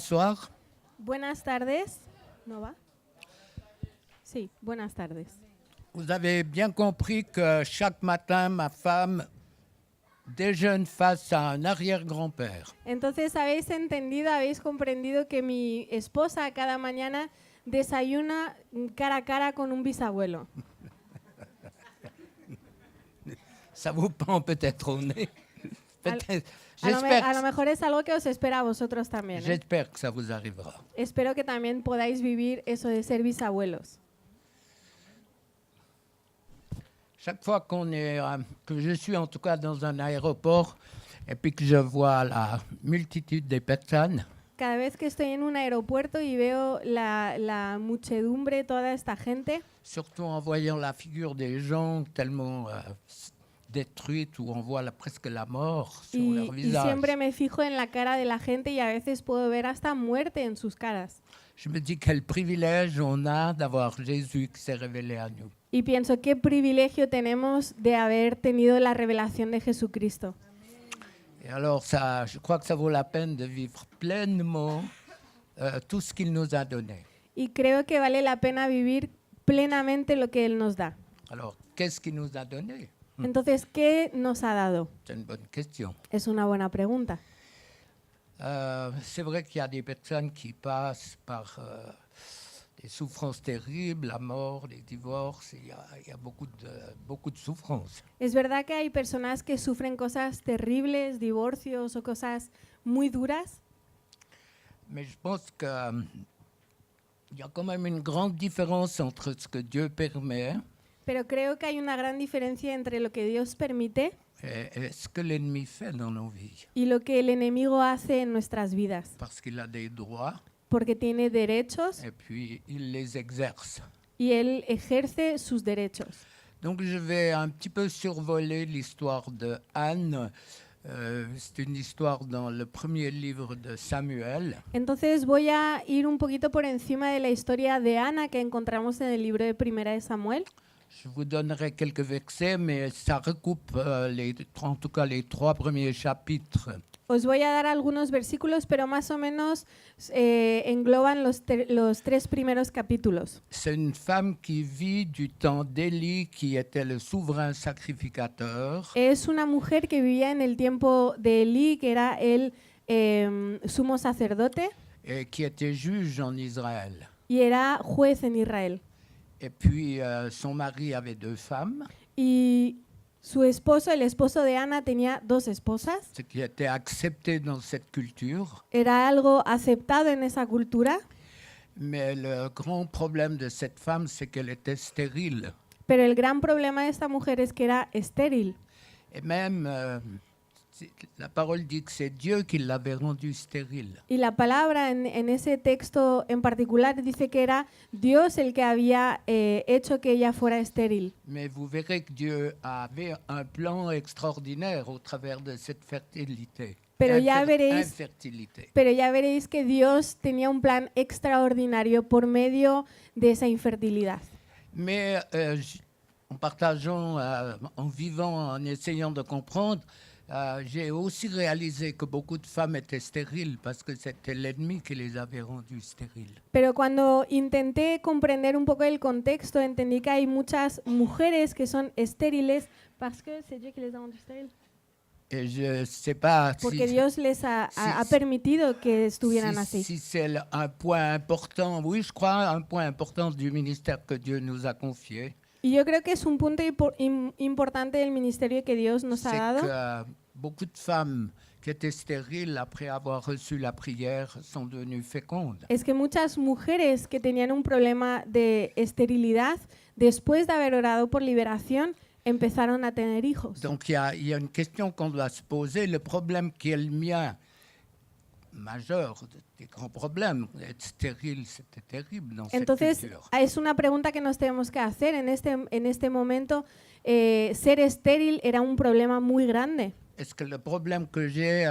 Bonsoir. Buenas tardes. ¿No va? Sí, buenas tardes. Vous avez bien compris que chaque matin, ma femme déjeune face à un arrière-grand-père. Entonces, habéis entendido, habéis comprendido que mi esposa cada mañana desayuna cara a cara con un bisabuelo. Ça vous prend peut-être au nez. Peut-être. A lo mejor es algo que os espera a vosotros también. J'espère que ça vous arrivera. Espero que también podáis vivir eso de ser bisabuelos. Chaque fois que je suis en tout cas dans un aéroport et puis que je vois la multitude des personnes, Cada vez que estoy en un aeropuerto y veo la muchedumbre, toda esta gente, surtout en voyant la figure des gens tellement détruite où on voit presque la mort sur leur y visage, siempre me fijo en la cara de la gente y a veces puedo ver hasta muerte en sus caras. je me dis quel privilège on a d'avoir Jésus qui s'est révélé à nous. Y pienso qué privilegio tenemos de haber tenido la revelación de Jesucristo. Et alors, je crois que ça vaut la peine de vivre pleinement tout ce qu'il nous a donné. Y creo que vale la pena vivir plenamente lo que Él nos da. Alors, qu'est-ce qu'il nous a donné? Entonces, ¿qué nos ha dado? C'est une bonne question. Es una buena pregunta. C'est vrai qu'il y a des personnes qui passent par des souffrances terribles, la mort, les divorces, il y a beaucoup de souffrances. Es verdad que hay personas que sufren cosas terribles, divorcios o cosas muy duras, Mais je pense qu'il y a quand même une grande différence entre ce que Dieu permet pero creo que hay una gran diferencia entre lo que Dios permite et ce que l'ennemi fait dans nos vies. y lo que el enemigo hace en nuestras vidas, Parce qu'il a des droits porque tiene derechos et puis il les exerce. y Él ejerce sus derechos. Donc je vais un petit peu survoler l'histoire de Anne. C'est une histoire dans le premier livre de Samuel. Entonces voy a ir un poquito por encima de la historia de Ana que encontramos en el libro de Primera de Samuel. Je vous donnerai quelques versets, mais ça recoupe en tout cas les 3 premiers chapitres. Os voy a dar algunos versículos, pero más o menos engloban los 3 primeros capítulos. C'est une femme qui vit du temps d'Élie, qui était le souverain sacrificateur, Es una mujer que vivía en el tiempo de Elí, que era el sumo sacerdote et qui était juge en Israël. y era juez en Israel. Et puis son mari avait 2 femmes, Y su esposo, el esposo de Ana, tenía 2 esposas. ce qui était accepté dans cette culture. Era algo aceptado en esa cultura, Mais le grand problème de cette femme, c'est qu'elle était stérile. pero el gran problema de esta mujer es que era estéril. Et même, la parole dit que c'est Dieu qui l'avait rendue stérile. Y la palabra en ese texto en particular dice que era Dios el que había hecho que ella fuera estéril. Mais vous verrez que Dieu avait un plan extraordinaire au travers de cette fertilité. Pero ya Infertilité. veréis que Dios tenía un plan extraordinario por medio de esa infertilidad. Mais en partageant, en vivant, en essayant de comprendre, j'ai aussi réalisé que beaucoup de femmes étaient stériles parce que c'était l'ennemi qui les avait rendues stériles. Pero cuando intenté comprender un poco el contexto, entendí que hay muchas mujeres que son estériles parce que c'est Dieu qui les a rendues stériles. Et je ne sais pas Porque Dios les ha permitido que estuvieran así. si c'est un point important, oui, je crois, un point important du ministère que Dieu nous a confié. Y yo creo que es un punto importante del ministerio que Dios nos ha C'est dado. que beaucoup de femmes qui étaient stériles après avoir reçu la prière sont devenues fécondes. Es que muchas mujeres que tenían un problema de esterilidad, después de haber orado por liberación, empezaron a tener hijos. Donc il y a une question qu'on doit se poser. Le problème qui est le mien, majeur, des grands problèmes, être stérile, c'était terrible dans cette Entonces, culture. es una pregunta que nos tenemos que hacer en este momento. Ser estéril era un problema muy grande. Est-ce que le problème que j'ai,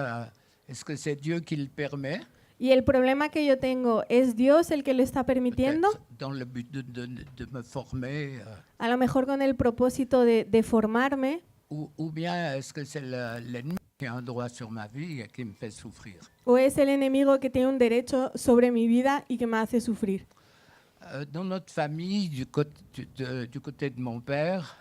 est-ce que c'est Dieu qui le permet? Y el problema que yo tengo, ¿es Dios el que lo está permitiendo? Peut-être dans le but de me former, A lo mejor con el propósito de formarme. ou bien est-ce que c'est l'ennemi qui a un droit sur ma vie et qui me fait souffrir. ¿O es el enemigo que tiene un derecho sobre mi vida y que me hace sufrir? Dans notre famille, du côté de mon père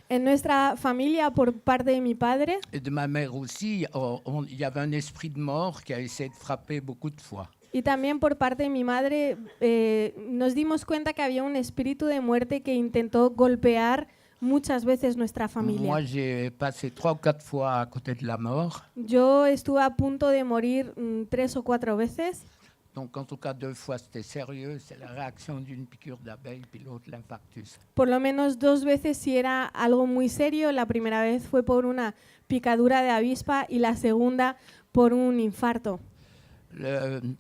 En nuestra familia, por parte de mi padre et de ma mère aussi, il y avait un esprit de mort qui a essayé de frapper beaucoup de fois. y también por parte de mi madre, nos dimos cuenta que había un espíritu de muerte que intentó golpear muchas veces nuestra familia. Moi, j'ai passé 3 ou 4 fois à côté de la mort. Yo estuve a punto de morir 3 o 4 veces. Donc, en tout cas, 2 fois, c'était sérieux. C'est la réaction d'une piqûre d'abeille, puis l'autre, l'infarctus. Por lo menos 2 veces sí era algo muy serio. La primera vez fue por una picadura de avispa y la segunda por un infarto.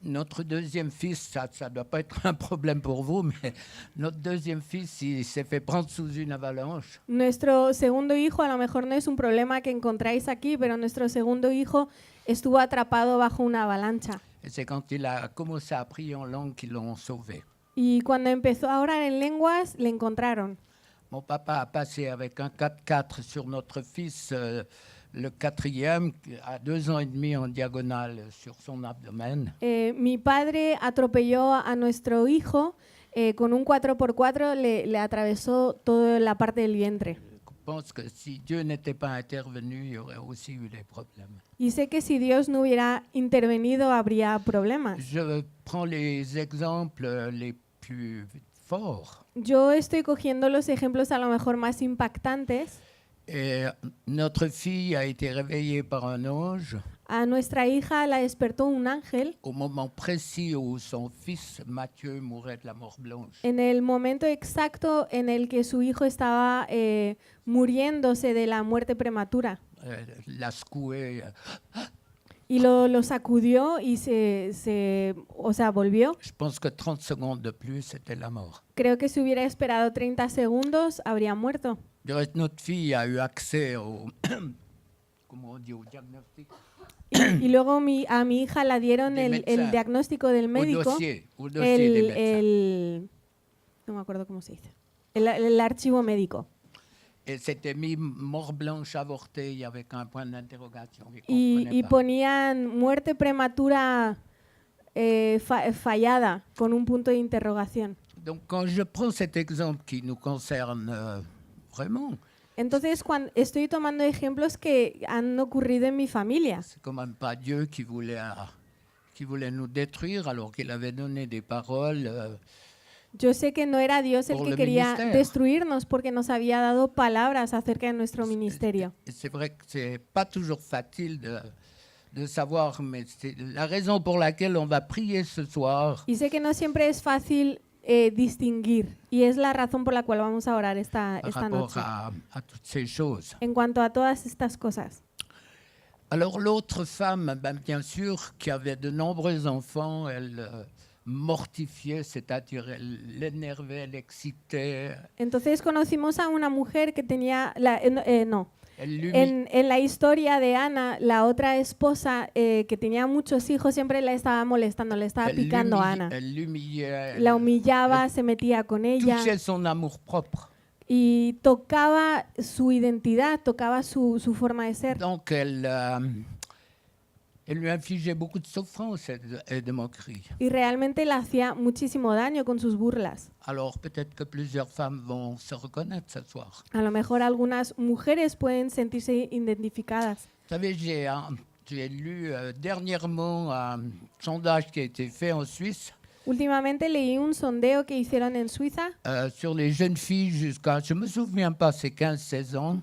Notre deuxième fils, ça ne doit pas être un problème pour vous, mais notre deuxième fils, il s'est fait prendre sous une avalanche. Nuestro segundo hijo, a lo mejor no es un problema que encontráis aquí, pero nuestro segundo hijo estuvo atrapado bajo una avalancha. Et c'est quand il a commencé à prier en langue qu'ils l'ont sauvé. Y cuando empezó a orar en lenguas, le encontraron. Mon papa a passé avec un 4x4 sur notre fils, le 4e, à 2 ans et demi en diagonale sur son abdomen. Mi padre atropelló a nuestro hijo con un 4x4, le atravesó toda la parte del vientre. Je pense que si Dieu n'était pas intervenu, il y aurait aussi eu des problèmes. Y sé que si Dios no hubiera intervenido, habría problemas. Je prends les exemples les plus forts. Yo estoy cogiendo los ejemplos a lo mejor más impactantes. Et notre fille a été réveillée par un ange A nuestra hija la despertó un ángel au moment précis où son fils Matthieu mourait de la mort blanche. en el momento exacto en el que su hijo estaba muriéndose de la muerte prematura. L'a secoué. Y lo sacudió y volvió. Je pense que 30 secondes de plus, c'était la mort. Creo que si hubiera esperado 30 segundos, habría muerto. Du reste, notre fille a eu accès au, comment on dit, au diagnostic, Y luego a mi hija la dieron el diagnóstico del médico, au dossier des médecins. no me acuerdo cómo se dice, el archivo médico. Et c'était mis mort blanche avortée, il y avait qu'un point d'interrogation. Y ponían muerte prematura fallada con un punto de interrogación. Donc, quand je prends cet exemple qui nous concerne vraiment, Entonces, cuando estoy tomando ejemplos que han ocurrido en mi familia. c'est quand même pas Dieu qui voulait nous détruire alors qu'il avait donné des paroles. Yo sé que no era Dios el Por que el quería ministerio. destruirnos porque nos había dado palabras acerca de nuestro ministerio. Et c'est vrai que c'est pas toujours facile de savoir, mais c'est la raison pour laquelle on va prier ce soir. Y sé que no siempre es fácil distinguir y es la razón por la cual vamos a orar esta Par rapport noche à toutes ces choses. en cuanto a todas estas cosas. Alors l'autre femme, bien sûr, qui avait de nombreux enfants, elle mortifiait, c'est-à-dire elle l'énervait, elle l'excitait, Entonces conocimos a una mujer que tenía, elle l'humiliait. en la historia de Ana, la otra esposa que tenía muchos hijos, siempre la estaba molestando, le estaba picando a Ana. Elle l'humiliait, La humillaba, se metía con ella touchait son amour-propre. y tocaba su identidad, tocaba su forma de ser. Donc elle lui infligeait beaucoup de souffrance et de moquerie. Y realmente le hacía muchísimo daño con sus burlas. Alors peut-être que plusieurs femmes vont se reconnaître ce soir. A lo mejor algunas mujeres pueden sentirse identificadas. Vous savez, j'ai lu dernièrement un sondage qui a été fait en Suisse Últimamente leí un sondeo que hicieron en Suiza, sur les jeunes filles jusqu'à, je ne me souviens pas, c'est 15-16 ans.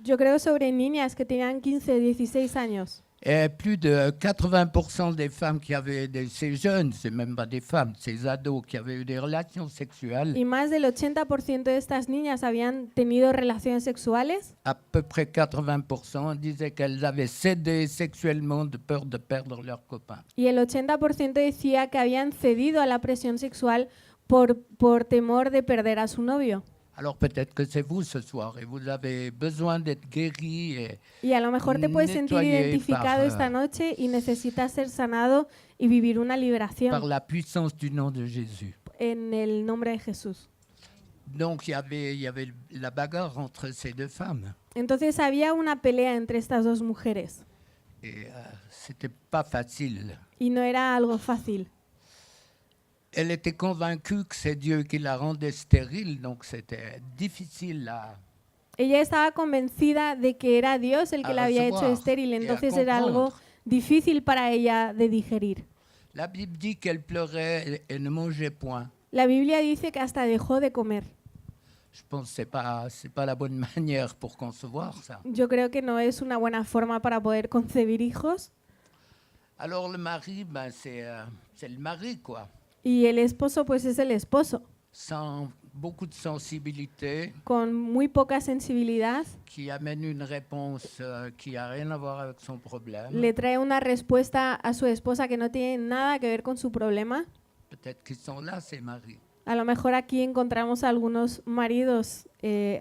yo creo sobre niñas que tenían 15, 16 años. Et plus de 80% des femmes qui avaient, ces jeunes, c'est même pas des femmes, ces ados qui avaient eu des relations sexuelles, Y más del 80% de estas niñas habían tenido relaciones sexuales à peu près 80% disaient qu'elles avaient cédé sexuellement de peur de perdre leurs copains. y el 80% decía que habían cedido a la presión sexual por temor de perder a su novio. Alors peut-être que c'est vous ce soir et vous avez besoin d'être guéri. Y a lo mejor te puedes sentir Nettoyé identificado par, esta noche y necesitas ser sanado y vivir una Par liberación la puissance du nom de Jésus. en el nombre de Jesús. Donc il y avait la bagarre entre ces deux femmes. Entonces había una pelea entre estas dos mujeres. Et c'était pas facile. y no era algo fácil. Elle était convaincue que c'est Dieu qui la rendait stérile, donc c'était difficile à... Ella estaba convencida de que era Dios el que A la había hecho recevoir estéril, y a entonces era algo comprendre. difícil para ella de digerir. La Bible dit qu'elle pleurait et ne mangeait point. La Biblia dice que hasta dejó de comer. Je pense que c'est pas la bonne manière pour concevoir ça. Yo creo que no es una buena forma para poder concebir hijos. Alors le mari, c'est le mari, quoi. Y el esposo, pues es el esposo, Sans beaucoup de sensibilité, con muy poca sensibilidad. qui amène une réponse qui n'a rien à voir avec son problème. Le trae una respuesta a su esposa que no tiene nada que ver con su problema. Peut-être qu'ils sont là, ces maris. A lo mejor aquí encontramos a algunos maridos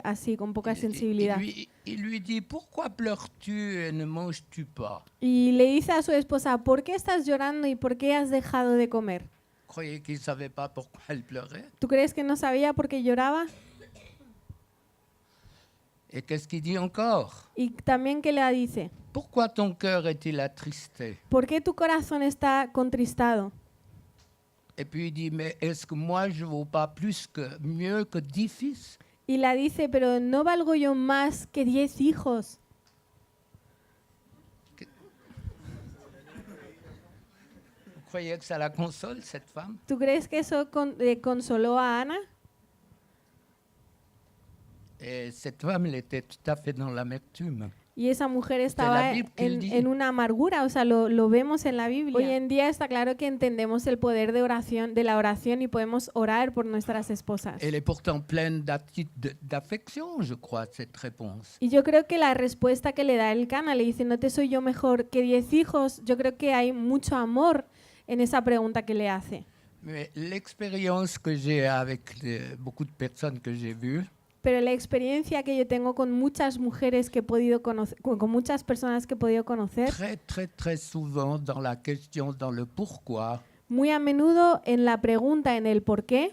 así, con poca sensibilidad. Il lui dit, pourquoi pleures-tu et ne manges-tu pas? Y le dice a su esposa, ¿por qué estás llorando y por qué has dejado de comer? Croyez qu'il ne savait pas pourquoi elle pleurait. ¿Tú crees que no sabía por qué lloraba? Et qu'est-ce qu'il dit encore? Y también que le dice, Pourquoi ton cœur est-il attristé? ¿por qué tu corazón está contristado? Et puis il dit, mais est-ce que moi je ne vaux pas mieux que 10 fils? Y la dice, pero ¿no valgo yo más que 10 hijos? Vous croyez que ça la console, cette femme? ¿Tú crees que eso consoló a Ana? Et cette femme, elle était tout à fait dans l'amertume. Y esa mujer estaba Bible que él dice. en una amargura, o sea, lo vemos en la Biblia. Hoy en día está claro que entendemos el poder de la oración y podemos orar por nuestras esposas. Elle est pourtant pleine d'affection, je crois, cette réponse. Y yo creo que la respuesta que le da el Cana, le dice, ¿no te soy yo mejor que 10 hijos? Yo creo que hay mucho amor en esa pregunta que le hace. Mais l'expérience que j'ai avec beaucoup de personnes que j'ai vues, Pero la experiencia que yo tengo con muchas mujeres que he podido conocer, con muchas personas que he podido conocer, très souvent dans la question, dans le pourquoi, muy a menudo en la pregunta, en el por qué,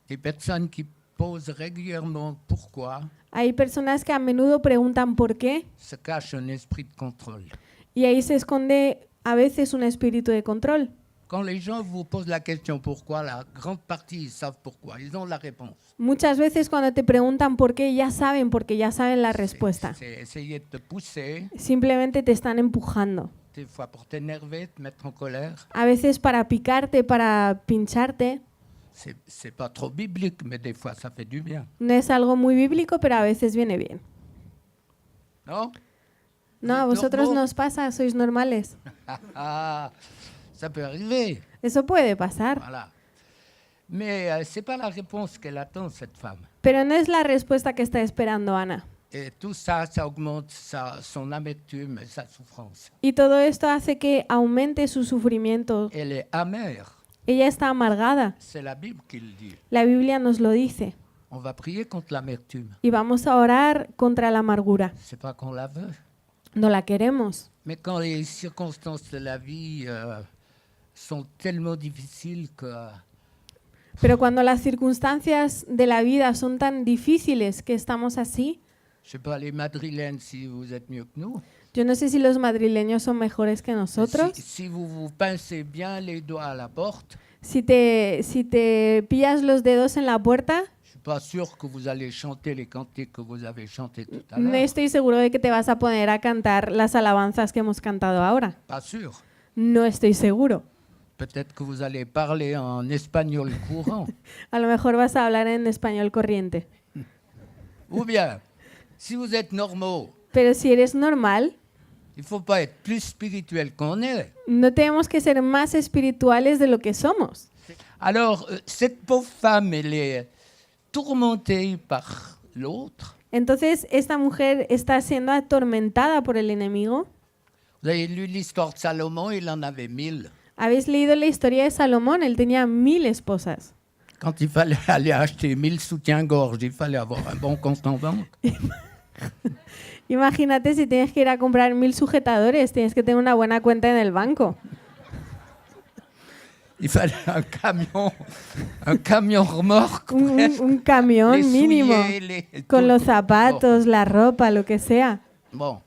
les personnes qui posent régulièrement pourquoi, hay personas que a menudo preguntan por qué se cache un esprit de contrôle. y ahí se esconde a veces un espíritu de control. Quand les gens vous posent la question pourquoi, la grande partie, ils savent pourquoi. Ils ont la réponse. Muchas veces cuando te preguntan por qué, ya saben porque ya saben la respuesta. C'est essayer de te pousser, Simplemente te están empujando. des fois pour t'énerver, te mettre en colère. A veces para picarte, para pincharte. C'est pas trop biblique, mais des fois ça fait du bien. No es algo muy bíblico, pero a veces viene bien. Non? No, a vosotros no os pasa, sois normales. Ça peut arriver. Eso puede pasar. Voilà. Mais c'est pas la réponse qu'elle attend, cette femme. Pero no es la respuesta que está esperando Ana. Et tout ça, ça augmente son amertume et sa souffrance. Y todo esto hace que aumente su sufrimiento. Elle est amère. Ella está amargada. C'est la Bible qui le dit. La Biblia nos lo dice. On va prier contre l'amertume. Y vamos a orar contra la amargura. C'est pas qu'on la veut. No la queremos. Mais quand les circonstances de la vie sont tellement difficiles que Pero cuando las circunstancias de la vida son tan difíciles que estamos así, je sais pas, les madrilènes, si vous êtes mieux que nous. yo no sé si los madrileños son mejores que nosotros. Si vous vous pincez bien les doigts à la porte, Si te pillas los dedos en la puerta, je suis pas sûr que vous allez chanter les cantiques que vous avez chantés tout à no l'heure. estoy seguro de que te vas a poner a cantar las alabanzas que hemos cantado ahora. Pas sûr. No estoy seguro. Peut-être que vous allez parler en espagnol courant. A lo mejor vas a hablar en español corriente. Ou bien, si vous êtes normaux, Pero si eres normal, il ne faut pas être plus spirituel qu'on est. no tenemos que ser más espirituales de lo que somos. Alors, cette pauvre femme, elle est tourmentée par l'autre. Entonces, esta mujer está siendo atormentada por el enemigo. Vous avez lu l'histoire de Salomon, il en avait 1000. ¿Habéis leído la historia de Salomón? Él tenía 1000 esposas. Quand il fallait aller acheter 1000 soutiens-gorge, il fallait avoir un bon compte en banque. Imagínate si tienes que ir a comprar 1000 sujetadores, tienes que tener una buena cuenta en el banco. Il fallait un camion remorque. Un camión les mínimo, souliers, con tout. los zapatos, la ropa, lo que sea. Bon.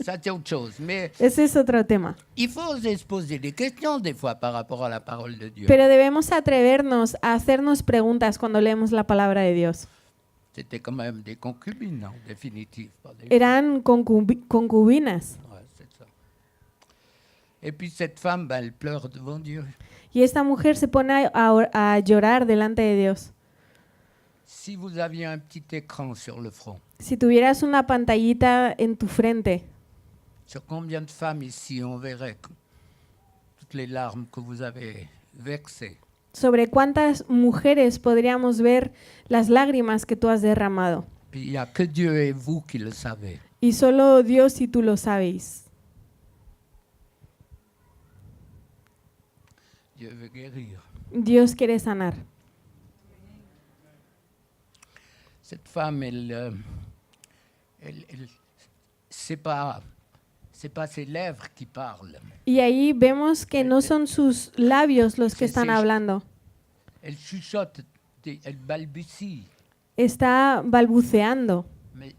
Ça, c'est autre chose. Mais Ese es otro tema. il faut oser se poser des questions des fois par rapport à la parole de Dieu. Pero debemos atrevernos a hacernos preguntas cuando leemos la palabra de Dios. C'était quand même des concubines, en définitive. Pas des... Eran concubinas. Ouais, c'est ça. Et puis cette femme, ben, elle pleure devant Dieu. Y esta mujer se pone a llorar delante de Dios. Si vous aviez un petit écran sur le front, Si tuvieras una pantallita en tu frente, sur combien de femmes ici on verrait toutes les larmes que vous avez versées? ¿sobre cuántas mujeres podríamos ver las lágrimas que tú has derramado? Puis il n'y a que Dieu et vous qui le savez. Y solo Dios y tú lo sabéis. Dieu veut guérir. Dios quiere sanar. Cette femme, c'est pas ses lèvres qui parlent. Y ahí vemos que no son sus labios los que Sí, están sí. hablando. Elle chuchote, elle balbutie, Está balbuceando,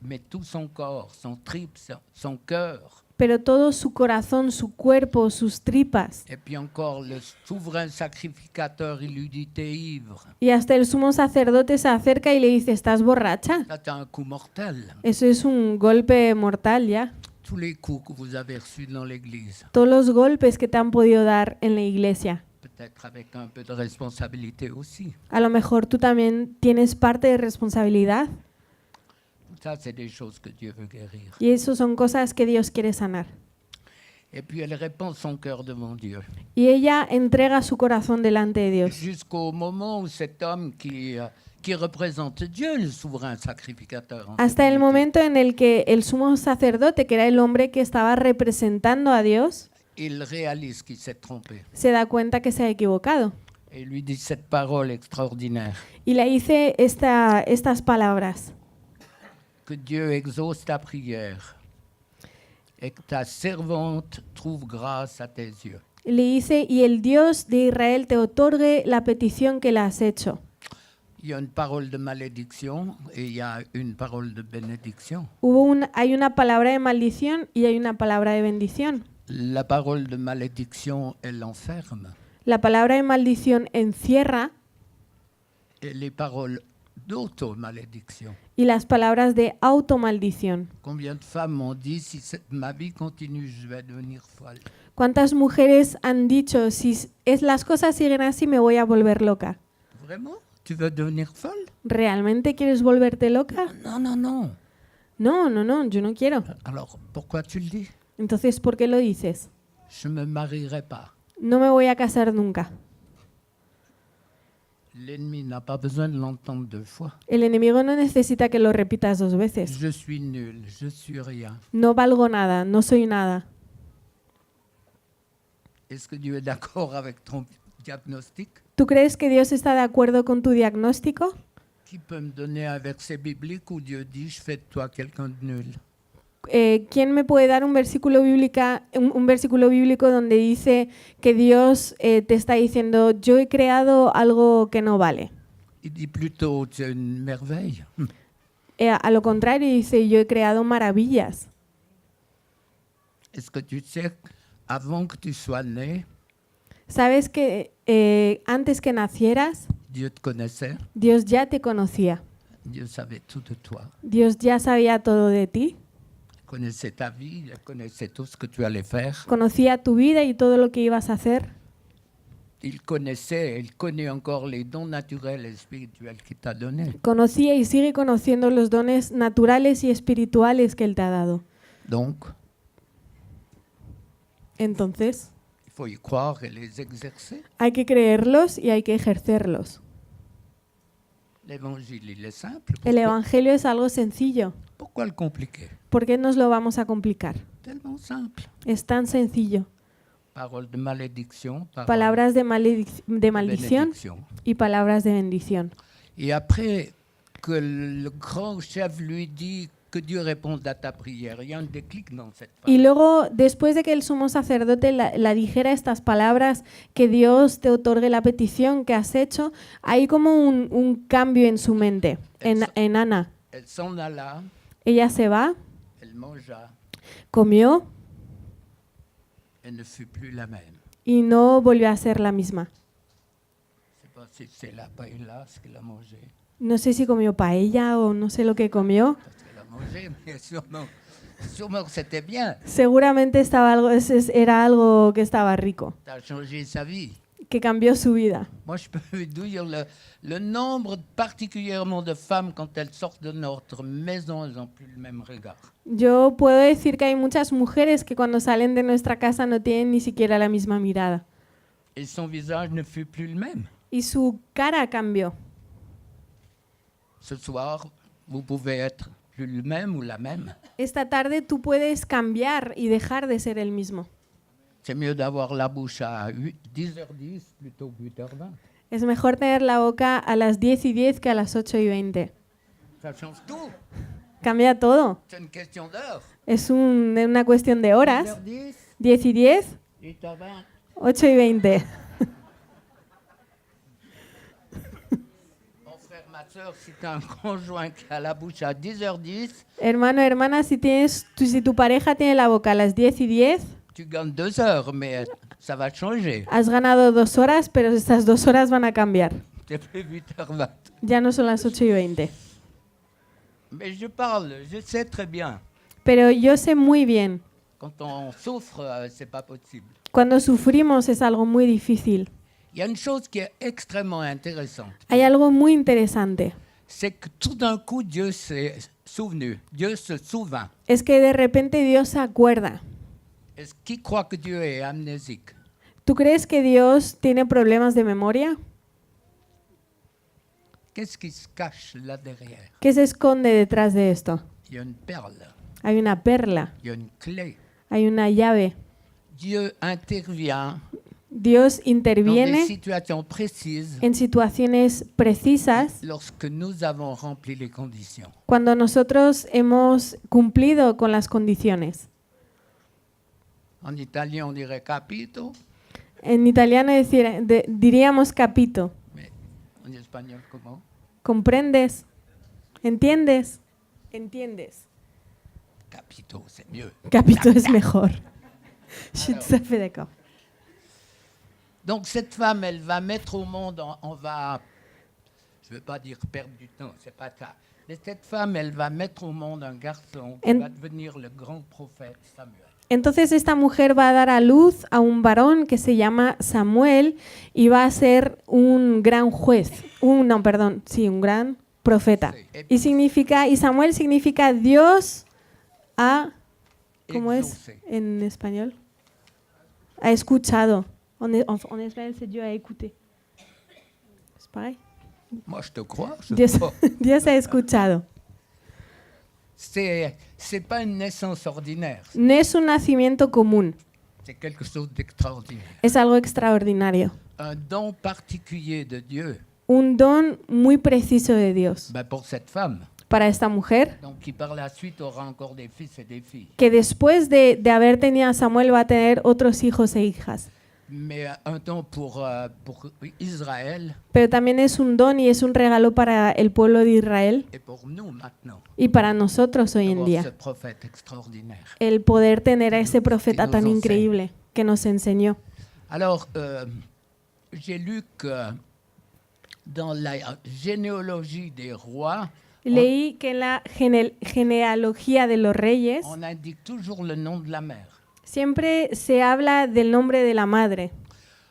mais tout son corps, son tripes, son cœur, pero todo su corazón, su cuerpo, sus tripas. et puis encore le souverain sacrificateur, il lui dit t'es ivre. Y hasta el sumo sacerdote se acerca y le dice, ¿estás borracha? Là, t'as un coup mortel. Eso es un golpe mortal ya. Tous les coups que vous avez reçus dans l'église, Todos los golpes que te han podido dar en la iglesia. peut-être avec un peu de responsabilité aussi. A lo mejor tú también tienes parte de responsabilidad. Tout ça, c'est des choses que Dieu veut guérir. Y eso son cosas que Dios quiere sanar. Et puis elle répand son cœur devant Dieu. Y ella entrega su corazón delante de Dios. Jusqu'au moment où cet homme qui représente Dieu, le souverain sacrificateur, en Hasta el définitive, momento en el que el sumo sacerdote, que era el hombre que estaba representando a Dios, il réalise qu'il s'est trompé. se da cuenta que se ha equivocado. Et il lui dit cette parole extraordinaire, Y le dice estas palabras. que Dieu exauce ta prière et que ta servante trouve grâce à tes yeux. Le dice, y el Dios de Israel te otorgue la petición que le has hecho. Il y a une parole de malédiction et il y a une parole de bénédiction. Hay una palabra de maldición y hay una palabra de bendición. La parole de malédiction, elle enferme. La palabra de maldición encierra Et les paroles d'auto-malédiction. y las palabras de automaldición. Combien de femmes m'ont dit, si ma vie continue, je vais devenir folle. ¿Cuántas mujeres han dicho, las cosas siguen así, me voy a volver loca? Vraiment? Tu veux devenir folle? ¿Realmente quieres volverte loca? Non, non, non. No, yo no quiero. Alors, pourquoi tu le dis? Entonces, ¿por qué lo dices? Je ne me marierai pas. No me voy a casar nunca. L'ennemi n'a pas besoin de l'entendre deux fois. El enemigo no necesita que lo repitas 2 veces. Je suis nul, je suis rien. No valgo nada, no soy nada. Est-ce que Dieu est d'accord avec ton diagnostic? ¿Tú crees que Dios está de acuerdo con tu diagnóstico? Qui peut me donner un verset biblique où Dieu dit, je fais de toi quelqu'un de nul? ¿Quién me puede dar un versículo bíblico donde dice que Dios te está diciendo, yo he creado algo que no vale? Il dit plutôt, tu es une merveille. A lo contrario, dice, yo he creado maravillas. Est-ce que tu sais, avant que tu sois né, ¿Sabes que antes que nacieras, Dieu te connaissait? Dios ya te conocía? Dieu savait tout de toi. Dios ya sabía todo de ti. Il connaissait ta vie, il connaissait tout ce que tu allais faire. Conocía tu vida y todo lo que ibas a hacer. Il connaît encore les dons naturels et spirituels qu'il t'a donnés. Conocía y sigue conociendo los dones naturales y espirituales que Él te ha dado. Donc, Entonces, il faut y croire et les exercer. hay que creerlos y hay que ejercerlos. L'évangile, il est simple. El Evangelio es algo sencillo. Pourquoi le compliquer? ¿Por qué nos lo vamos a complicar? Tellement simple. Es tan sencillo. Parole de malédiction, parole Palabras de de maldición bénédiction. y palabras de bendición. Et après que le grand chef lui dit que Dieu réponde à ta prière, il y a un déclic dans cette Y phrase. luego, después de que el sumo sacerdote la dijera estas palabras, que Dios te otorgue la petición que has hecho, hay como un cambio en su mente, en Ana. Elle s'en alla, Ella se va, elle mangea, Comió et ne fut plus la même. y no volvió a ser la misma. Je ne sais pas si c'est la paella ce qu'elle a mangé. No sé si comió paella o no sé lo que comió. Parce qu'elle a mangé, mais sûrement que c'était bien. Seguramente estaba algo, era algo que estaba rico, Ça a changé sa vie. que cambió su vida. Moi, je peux vous dire le nombre particulièrement de femmes, quand elles sortent de notre maison, elles n'ont plus le même regard. Yo puedo decir que hay muchas mujeres que cuando salen de nuestra casa no tienen ni siquiera la misma mirada. Et son visage ne fut plus le même. Y su cara cambió. Ce soir, vous pouvez être plus le même ou la même. Esta tarde tú puedes cambiar y dejar de ser el mismo. C'est mieux d'avoir la bouche à 10h10 plutôt que 8h20. Es mejor tener la boca a las 10:10 que a las 8:20. Ça change tout. Cambia todo. C'est une question d'heure. Es una cuestión de horas. 10h10, 10:10, 8h20. 8:20. Mon frère, ma soeur, si tu as un conjoint qui a la bouche à 10h10, Hermano, hermana, si tu pareja tiene la boca a las 10:10, tu gagnes 2 heures, mais ça va changer. has ganado 2 horas, pero estas 2 horas van a cambiar. C'est plus 8h20. Ya no son las 8:20. Mais je sais très bien. Pero yo sé muy bien, Quand on souffre, c'est pas possible. cuando sufrimos es algo muy difícil. Il y a une chose qui est extrêmement intéressante. Hay algo muy interesante. C'est que tout d'un coup, Dieu s'est souvenu. Dieu se souvint. Es que de repente Dios se acuerda. Est-ce qui croit que Dieu est amnésique? ¿Tú crees que Dios tiene problemas de memoria? Qu'est-ce qui se cache là derrière? ¿Qué se esconde detrás de esto? Il y a une perle, Hay una perla, il y a une clé. hay una llave. Dieu intervient Dios dans des interviene situations précises en situaciones precisas lorsque nous avons rempli les conditions. cuando nosotros hemos cumplido con las condiciones. En italien, on dirait capito, En italiano diríamos capito. mais en espagnol, comment? ¿Comprendes? ¿Entiendes? Entiendes. Capito, c'est mieux. Capito es mejor. Je suis tout à fait d'accord. Donc cette femme, elle va mettre au monde, je ne veux pas dire perdre du temps, c'est pas ça. Mais cette femme, elle va mettre au monde un garçon qui va devenir le grand prophète Samuel. Entonces esta mujer va a dar a luz a un varón que se llama Samuel y va a ser un gran juez, un gran profeta. Y Samuel significa Dios ¿cómo es Exaucé. en español? Ha escuchado. En español c'est Dieu a écouté. ¿Es pareil? Moi, je te crois. Je Dios, sais pas. Dios ha escuchado. C'est pas une naissance ordinaire. No es un nacimiento común, C'est quelque chose d'extraordinaire. es algo extraordinario. Un don particulier de Dieu Un don muy preciso de Dios pour cette femme. para esta mujer, Donc, qui par la suite aura encore des fils et des filles. que después de haber tenido a Samuel va a tener otros hijos e hijas. Mais un don pour Israël Pero también es un don y es un regalo para el pueblo de Israel et pour nous maintenant. y para nosotros hoy en D'avoir día. ce prophète extraordinaire. El poder tener a ese profeta nos tan enseña. increíble que nos enseñó. Alors, j'ai lu que dans la généalogie des rois, Leí que en la genealogía de los reyes on indique toujours le nom de la mère. siempre se habla del nombre de la madre.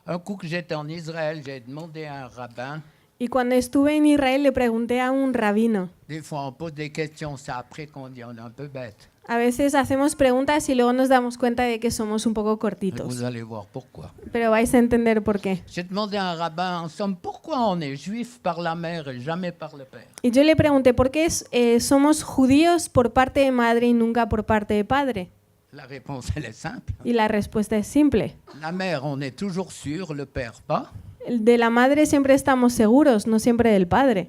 Un coup que j'étais en Israël, j'ai demandé à un rabbin. Y cuando estuve en Israel le pregunté a un rabino. Des fois, on pose des questions, c'est après qu'on dit on est un peu bête. A veces hacemos preguntas y luego nos damos cuenta de que somos un poco cortitos. Vous allez voir pourquoi. Pero vais a entender por qué. J'ai demandé à un rabbin, en somme, pourquoi on est juif par la mère et jamais par le père? Y yo le pregunté por qué somos judíos por parte de madre y nunca por parte de padre. La réponse, elle est simple. Y la respuesta es simple. La mère, on est toujours sûr, le père pas. De la madre siempre estamos seguros, no siempre del padre.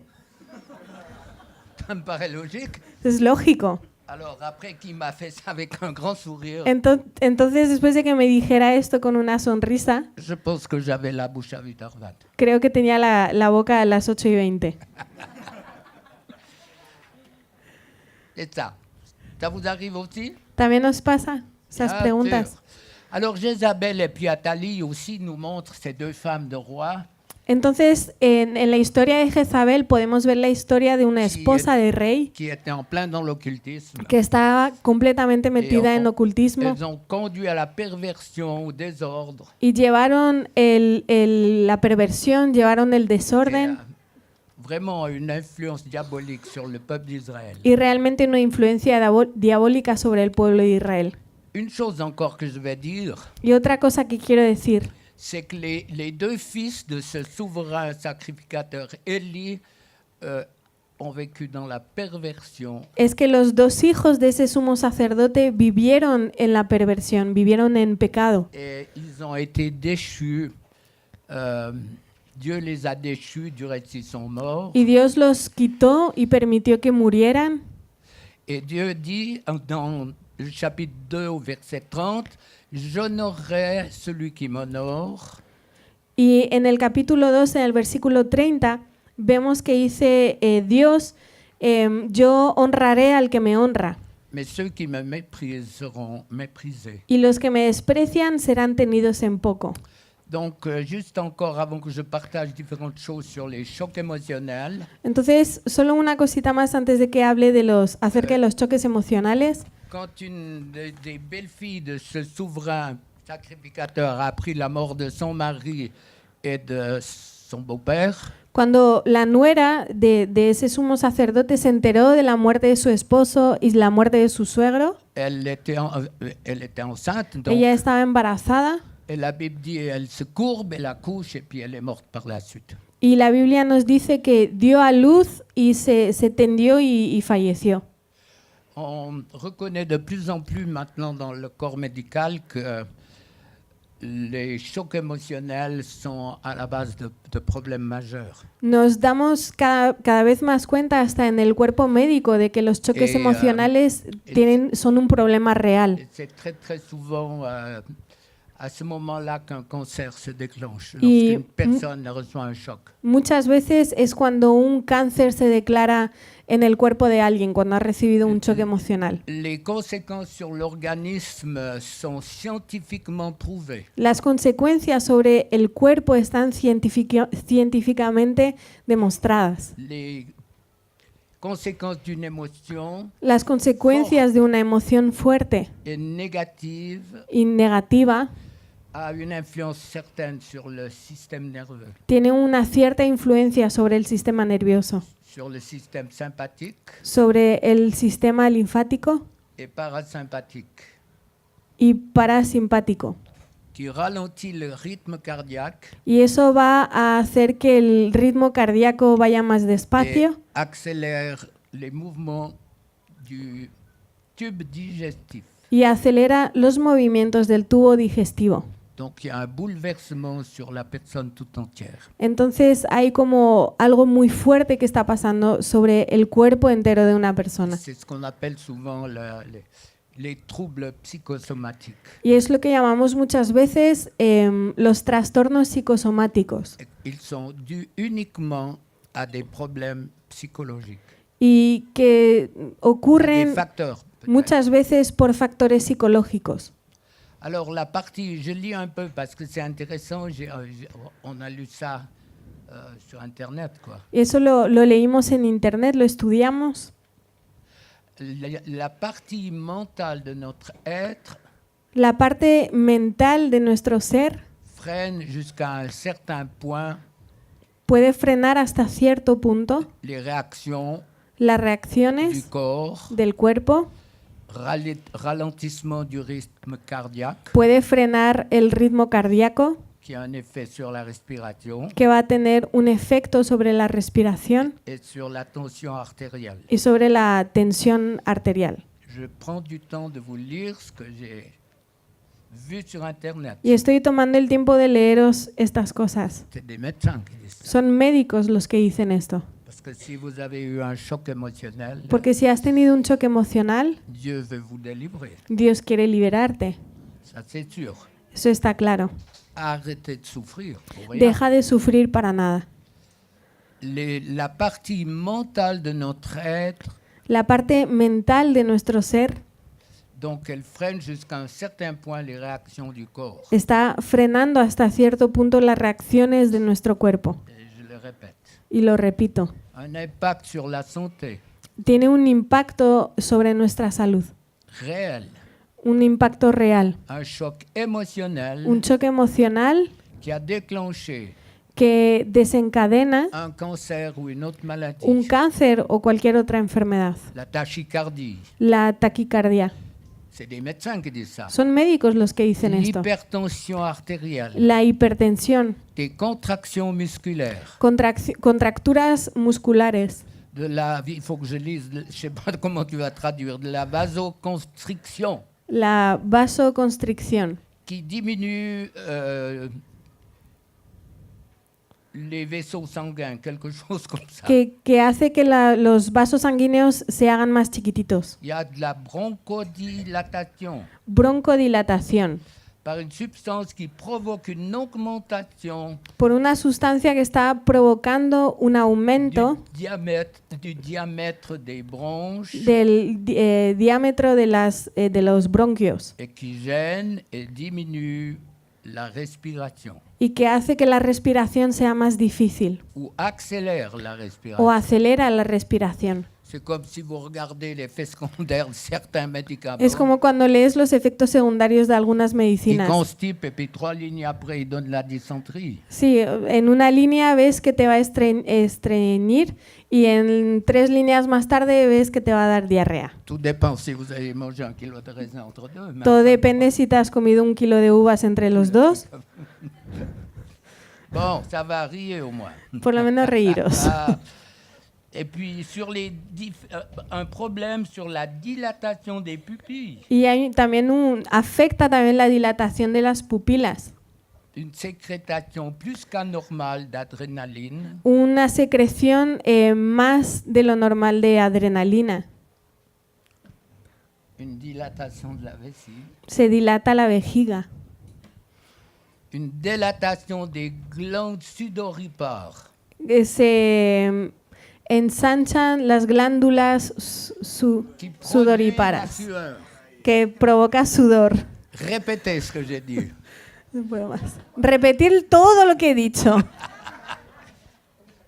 Ça me paraît logique. Es lógico. Alors après qu'il m'a fait ça avec un grand sourire, Entonces, después de que me dijera esto con una sonrisa, je pense que j'avais la bouche à 8h20. creo que tenía la boca a las 8:20. C'est ça. Ça vous arrive aussi? ¿También os pasa esas Bien preguntas? sûr. Alors Jézabel et puis Athalie aussi nous montrent ces deux femmes de roi Entonces, en la historia de Jezabel podemos ver la historia de una esposa de rey qui étaient en plein dans l'occultisme. que estaba completamente metida en ocultismo Elles ont conduit à la perversion, au désordre. y llevaron la perversión, llevaron el desorden Vraiment une influence diabolique sur le peuple d'Israël. y realmente una influencia diabólica sobre el pueblo de Israel. Une chose encore que je vais dire, Y otra cosa que quiero decir c'est que les deux fils de ce souverain sacrificateur Élie ont vécu dans la perversion. es que los dos hijos de ese sumo sacerdote vivieron en la perversión, vivieron en pecado. Et ils ont été déchus. Dieu les a déchus, du reste ils sont morts. Y Dios los quitó y permitió que murieran. Et Dieu dit dans le chapitre 2 au verset 30, j'honorerai celui qui m'honore. Y en el capítulo 2, en el versículo 30, vemos que dice Dios, yo honraré al que me honra. Mais ceux qui me méprisent seront méprisés. Y los que me desprecian serán tenidos en poco. Donc, juste encore avant que je partage différentes choses sur les chocs émotionnels, Entonces, solo una cosita más antes de que hable acerca de los choques emocionales. quand une des belles-filles de ce souverain sacrificateur a appris la mort de son mari et de son beau-père, Cuando la nuera de ese sumo sacerdote se enteró de la muerte de su esposo y la muerte de su suegro, elle était enceinte, donc, ella estaba embarazada et la Bible dit elle se courbe, elle accouche et puis elle est morte par la suite. y la Biblia nos dice que dio a luz y se tendió y falleció. On reconnaît de plus en plus maintenant dans le corps médical que les chocs émotionnels sont à la base de problèmes majeurs. Nos damos cada vez más cuenta hasta en el cuerpo médico de que los choques emocionales son un problema real. Et c'est très très souvent à ce moment-là qu'un cancer se déclenche, Y lorsqu'une personne reçoit un choc. Muchas veces es cuando un cáncer se declara en el cuerpo de alguien, cuando ha recibido un choque emocional. Les conséquences sur l'organisme sont scientifiquement prouvées. Las consecuencias sobre el cuerpo están científicamente demostradas. Les conséquences d'une émotion Las consecuencias de una emoción fuerte est négative y negativa a une influence certaine sur le système nerveux, tiene una cierta influencia sobre el sistema nervioso, sur le système sympathique sobre el sistema linfático et parasympathique, y parasimpático. qui ralentit le rythme cardiaque Y eso va a hacer que el ritmo cardíaco vaya más et despacio accélère les mouvements du tube digestif. y acelera los movimientos del tubo digestivo. Donc il y a un bouleversement sur la personne tout entière. Entonces hay como algo muy fuerte que está pasando sobre el cuerpo entero de una persona. C'est ce qu'on appelle souvent les troubles psychosomatiques. Y es lo que llamamos muchas veces los trastornos psicosomáticos. Ils sont dus uniquement à des problèmes psychologiques, Y que des ocurren facteurs. peut-être. muchas veces por factores psicológicos. Alors la partie, je lis un peu parce que c'est intéressant, on a lu ça sur Internet, quoi. Y eso lo leímos en internet, lo estudiamos. La partie mentale de notre être La parte mental de nuestro ser freine jusqu'à un certain point puede frenar hasta cierto punto les réactions las du reacciones corps, del cuerpo, ralentissement du rythme cardiaque, puede frenar el ritmo cardíaco, qui a un effet sur la respiration que va a tener un efecto sobre la respiración et sur la tension artérielle. y sobre la tensión arterial. Je prends du temps de vous lire ce que j'ai vu sur Internet. Y estoy tomando el tiempo de leeros estas cosas. C'est des médecins qui disent ça. Son médicos los que dicen esto. Parce que si vous avez eu un choc émotionnel, Porque si has tenido un choque emocional, Dieu veut vous délivrer. Dios quiere liberarte. Ça, c'est sûr. Eso está claro. Arrêtez de souffrir. Pour rien. Deja de sufrir para nada. La partie mentale de notre être La parte mental de nuestro ser Donc, elle freine jusqu'à un certain point les réactions du corps. está frenando hasta cierto punto las reacciones de nuestro cuerpo. Et je le répète. Y lo repito, Un impact sur la santé tiene un impacto sobre nuestra salud, réel, un impacto real, un choc émotionnel un choque emocional qui a déclenché que desencadena un cancer ou une autre maladie, un cáncer o cualquier otra enfermedad. la tachycardie. La taquicardia. C'est des médecins qui disent ça. Son médicos los que dicen esto. L'hypertension artérielle, La hipertensión, des contractions musculaires, contracturas musculares, il faut que je lise, je ne sais pas comment tu vas traduire, de la vasoconstriction la vasoconstricción, qui diminue les vaisseaux sanguins, quelque chose comme ça. que hace que los vasos sanguíneos se hagan más chiquititos. Il y a de la bronchodilatation Broncodilatación, par une substance qui provoque une augmentation por una sustancia que está provocando un aumento du diamètre des bronches del diámetro de los bronquios et qui gêne et diminue la respiration y que hace que la respiración sea más difícil ou accélère la o respiration. acelera la respiración. C'est comme si vous regardez l'effet secondaire de certains médicaments. Es como cuando lees los efectos secundarios de algunas Ils medicinas. constipent et puis 3 lignes après, ils donnent la dysenterie. Sí, en una línea ves que te va a estreñir y en 3 líneas más tarde ves que te va a dar diarrea. Tout dépend si vous avez mangé 1 kilo de raisin entre deux. mais Todo enfin, depende si te has comido 1 kilo de uvas entre los dos. Bon, ça va rire au moins. Por lo menos reíros. Ah, et puis, sur un problème sur la dilatation des pupilles. Y hay también afecta también la dilatación de las pupilas. Une sécrétation plus qu'anormale d'adrénaline Una secreción más de lo normal de adrenalina. une dilatation de la vessie, Se dilata la vejiga. une dilatation des glandes sudoripares, Se ensanchan las glándulas qui produisent la sudoríparas, sueur. que provoca sudor. Répétez ce que j'ai dit. No puedo más. Repetir todo lo que he dicho.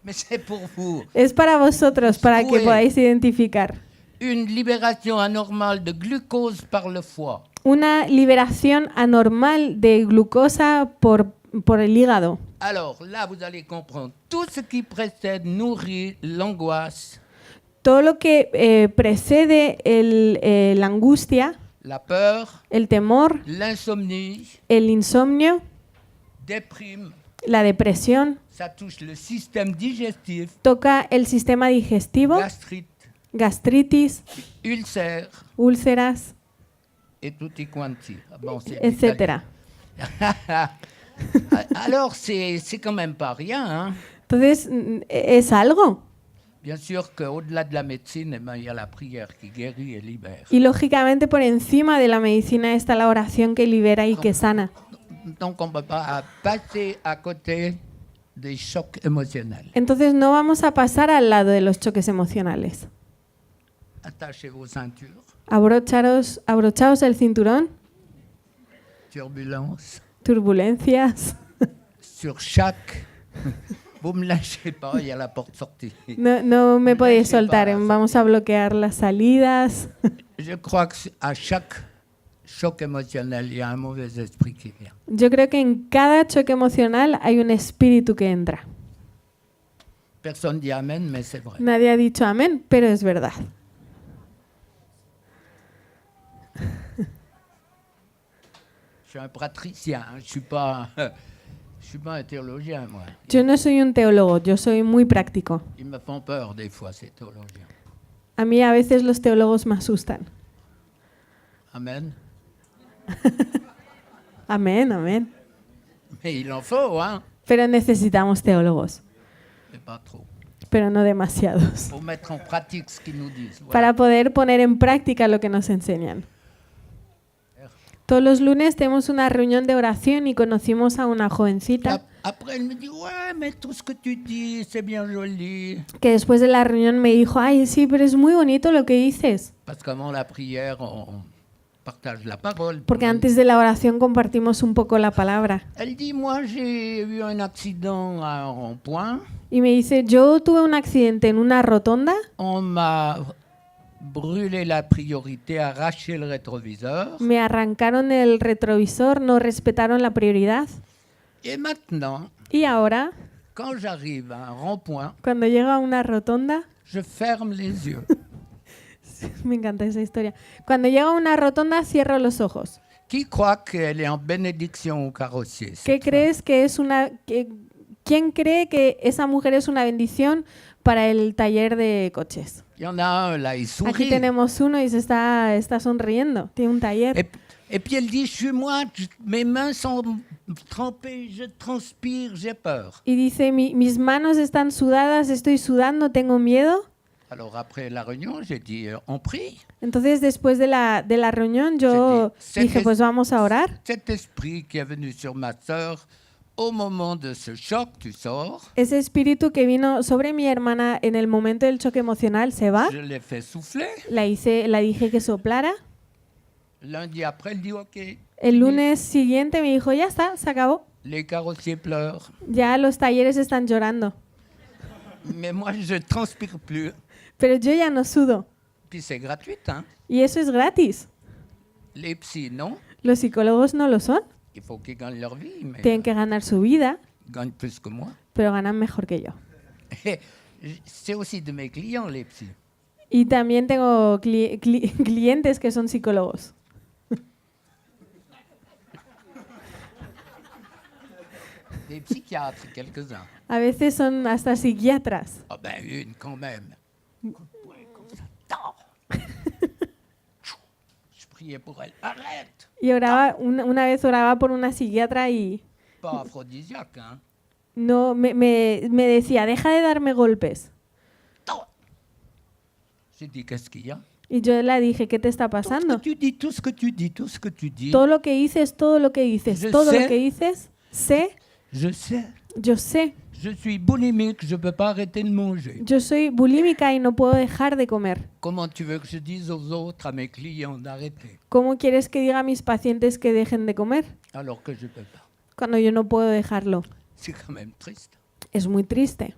Mais c'est pour vous. Es para vosotros, para que Oui. podáis identificar. Une libération anormale de glucose par le foie. Una liberación anormal de glucosa por el hígado. Alors là, vous allez comprendre. Tout ce qui précède nourrit l'angoisse, Todo lo que precede la angustia, la peur, el temor, l'insomnie, el insomnio, déprime. la depresión, Ça touche le système digestif, toca el sistema digestivo, gastrite, gastritis, ulcère úlceras, et tutti quanti. Bon, c'est etc. Alors, c'est quand même pas rien. Hein? Entonces, es algo. Bien sûr qu'au-delà de la médecine, eh ben, il y a la prière qui guérit et libère. Y lógicamente por encima de la medicina está la oración que libera y que sana. Donc, on ne peut pas passer à côté des chocs émotionnels. Entonces no vamos a pasar al lado de los choques emocionales. Attachez vos ceintures. Abrochaos el cinturón, Turbulence. turbulencias. Sur chaque... Vous me lâchez pas, il y a la porte sortie. No me podéis soltar, vamos a bloquear las salidas. Je crois qu'à chaque choc émotionnel, il y a un mauvais esprit qui vient. Yo creo que en cada choque emocional hay un espíritu que entra. Personne dit amen, mais c'est vrai. Nadie ha dicho amén, pero es verdad. Je suis un praticien, hein, je suis pas un théologien, moi. Yo no soy un teólogo, yo soy muy práctico. Ils me font peur des fois, ces théologiens. A mí a veces los teólogos me asustan. Amen. Amén, amén. Mais il en faut, hein, Pero necesitamos teólogos, mais pas trop. pero no demasiados, Pour mettre en pratique ce qu'ils nous disent. Voilà. para poder poner en práctica lo que nos enseñan. Todos los lunes tenemos una reunión de oración y conocimos a una jovencita Après, elle me dit, ouais, mais tout ce que tu dis, c'est bien joli. Que después de la reunión me dijo, ay, sí, pero es muy bonito lo que dices. Parce qu'avant la prière, on partage la parole. Porque antes de la oración compartimos un poco la palabra. Elle dit, moi, j'ai eu un accident à un rond-point. Y me dice, yo tuve un accidente en una rotonda, On m'a brûlé la priorité, arraché le rétroviseur. me arrancaron el retrovisor, no respetaron la prioridad. Et maintenant, Y ahora, quand j'arrive à un rond-point, cuando llego a una rotonda, je ferme les yeux. me encanta esa historia, cuando llego a una rotonda cierro los ojos. Qui croit qu'elle est en bénédiction au carrossier? ¿Qué crees que es ¿Quién cree que esa mujer es una bendición para el taller de coches? Il y en a un là, il Aquí sourit. tenemos uno y se está sonriendo, tiene un taller. Et puis elle dit, je suis moi, mes mains sont trempées, je transpire, j'ai peur. Y dice, mis manos están sudadas, estoy sudando, tengo miedo. Alors après la réunion, j'ai dit, on prie. Entonces después de la reunión yo dije, pues vamos a orar. Cet esprit qui est venu sur ma sœur, au moment de ce choc, tu sors. Ese espíritu que vino sobre mi hermana en el momento del choque emocional se va. Je l'ai fait souffler. La dije que soplara. Lundi après, elle dit, OK. El lunes siguiente me dijo, ya está, se acabó. Les carrossiers pleurent. Ya los talleres están llorando. Mais moi, je ne transpire plus. Pero yo ya no sudo. Puis c'est gratuit, hein. Y eso es gratis. Les psys, non. Los psicólogos no lo son. Il faut qu'ils gagnent leur vie, mais Tienen que ganar su vida, ils gagnent plus que moi. pero ganan mejor que yo. C'est aussi de mes clients, les psys. Y también tengo clientes que son psicólogos. Des psychiatres, quelques-uns. A veces son hasta psiquiatras. Ah ben, une quand même. Coup de poing comme ça. Tard. Je priais pour elle. Arrête! Y oraba, una vez oraba por una psiquiatra y Pas aphrodisiaque, hein? no me decía, deja de darme golpes. Tard. J'ai dit, qu'est-ce qu'il y a? Y yo le dije, ¿qué te está Tout ce pasando? que tu dis, tout ce que tu dis, tout ce que tu dis. Todo lo que dices, todo lo que dices, Je todo sais. lo que dices, sé, Je sais. yo sé. Je suis boulimique, je ne peux pas arrêter de manger. Yo soy bulímica y no puedo dejar de comer. Comment tu veux que je dise aux autres, à mes clients, d'arrêter, ¿Cómo quieres que diga a mis pacientes que dejen de comer alors que je ne peux pas? cuando yo no puedo dejarlo? C'est quand même triste. Es muy triste.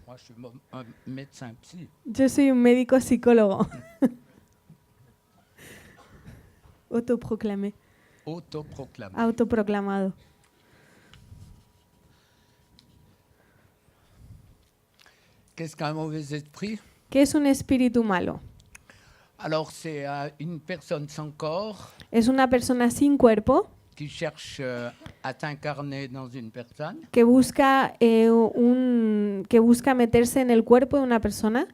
Moi, je suis un médecin psy. Yo soy un médico psicólogo. Autoproclamé, Autoproclamé. autoproclamado. Qu'est-ce qu'un mauvais esprit? ¿Qué es un espíritu malo? Alors, c'est une personne sans corps Es una persona sin cuerpo qui cherche à s'incarner dans une personne. que busca meterse en el cuerpo de una persona,